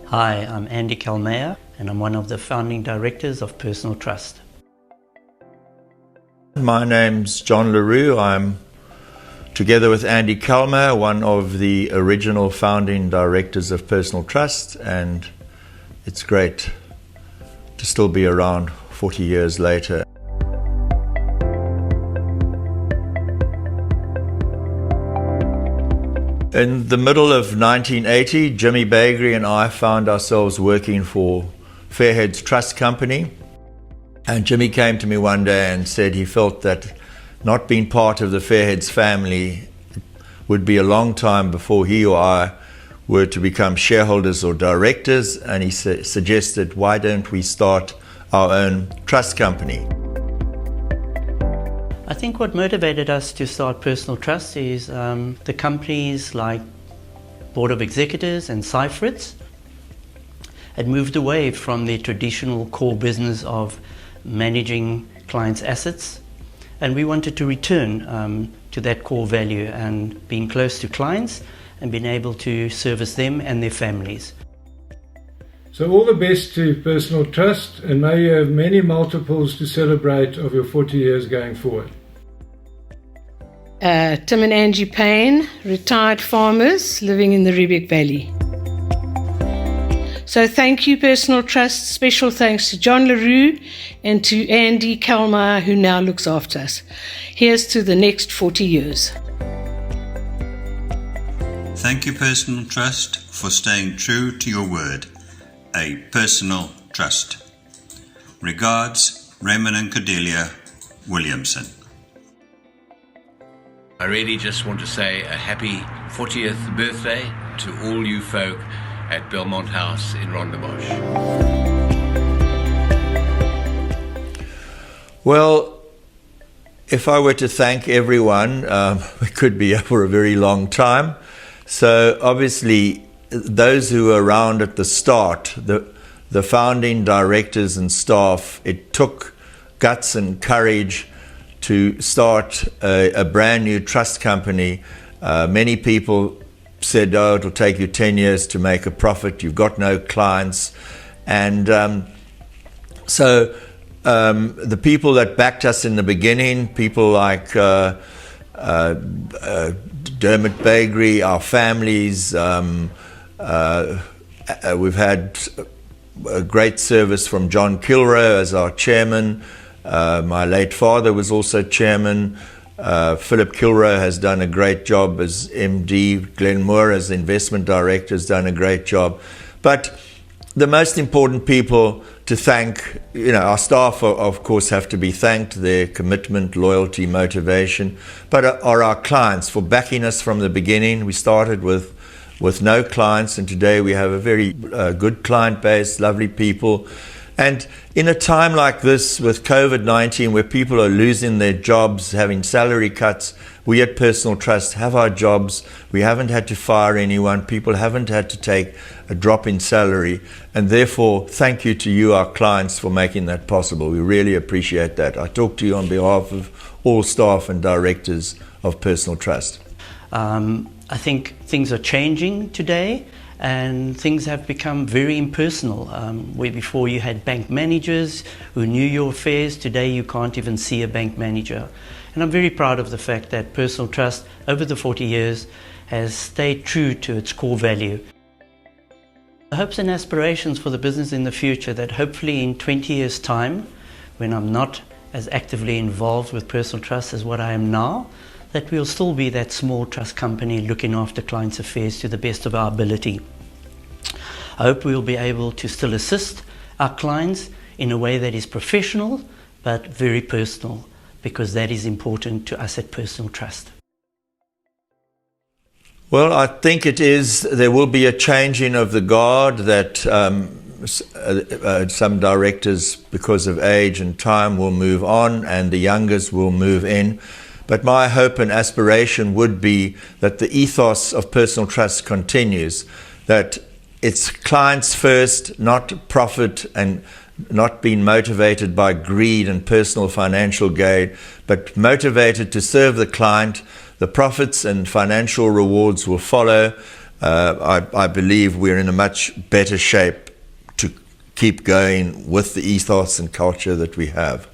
Hi, I'm Andy Calmeyer and I'm one of the founding directors of Personal Trust. My name's John Roux. I'm, together with Andy Calmeyer, one of the original founding directors of Personal Trust, and it's great to still be around 40 years later. In the middle of 1980, Jimmy Bagri and I found ourselves working for Fairhead's Trust Company. And Jimmy came to me one day and said he felt that not being part of the Fairhead's family would be a long time before he or I were to become shareholders or directors. And he suggested, why don't we start our own trust company? I think what motivated us to start Personal Trust is the companies like Board of Executives and Cyfritz had moved away from their traditional core business of managing clients' assets, and we wanted to return to that core value and being close to clients and being able to service them and their families. So all the best to Personal Trust, and may you have many multiples to celebrate of your 40 years going forward. Tim and Angie Payne, retired farmers living in the Riebeek Valley. So thank you, Personal Trust. Special thanks to John Roux and to Andy Calmeyer, who now looks after us. Here's to the next 40 years. Thank you, Personal Trust, for staying true to your word. A personal trust. Regards, Raymond and Cordelia Williamson. I really just want to say a happy 40th birthday to all you folk at Belmont House in Rondebosch. Well, if I were to thank everyone, we could be here for a very long time. So obviously, those who were around at the start, the founding directors and staff, it took guts and courage to start a brand new trust company. Many people said, oh, it'll take you 10 years to make a profit, you've got no clients. And so the people that backed us in the beginning, people like Dermot Bagri, our families, we've had a great service from John Kilroe as our chairman. My late father was also chairman. Philip Kilroe has done a great job as MD. Glenn Moore as investment director has done a great job. But the most important people to thank, our staff of course have to be thanked, their commitment, loyalty, motivation, but are our clients for backing us from the beginning. We started with no clients, and today we have a very good client base, lovely people. And in a time like this with COVID-19, where people are losing their jobs, having salary cuts, we at Personal Trust have our jobs. We haven't had to fire anyone. People haven't had to take a drop in salary. And therefore, thank you to you, our clients, for making that possible. We really appreciate that. I talk to you on behalf of all staff and directors of Personal Trust. I think things are changing today, and things have become very impersonal. Where before you had bank managers who knew your affairs, today you can't even see a bank manager. And I'm very proud of the fact that Personal Trust, over the 40 years, has stayed true to its core value. The hopes and aspirations for the business in the future, that hopefully in 20 years' time, when I'm not as actively involved with Personal Trust as what I am now, that we'll still be that small trust company looking after clients' affairs to the best of our ability. I hope we'll be able to still assist our clients in a way that is professional but very personal, because that is important to us at Personal Trust. Well, I think there will be a changing of the guard, that some directors, because of age and time, will move on and the youngest will move in. But my hope and aspiration would be that the ethos of Personal Trust continues, that it's clients first, not profit, and not being motivated by greed and personal financial gain, but motivated to serve the client. The profits and financial rewards will follow, I believe we're in a much better shape to keep going with the ethos and culture that we have.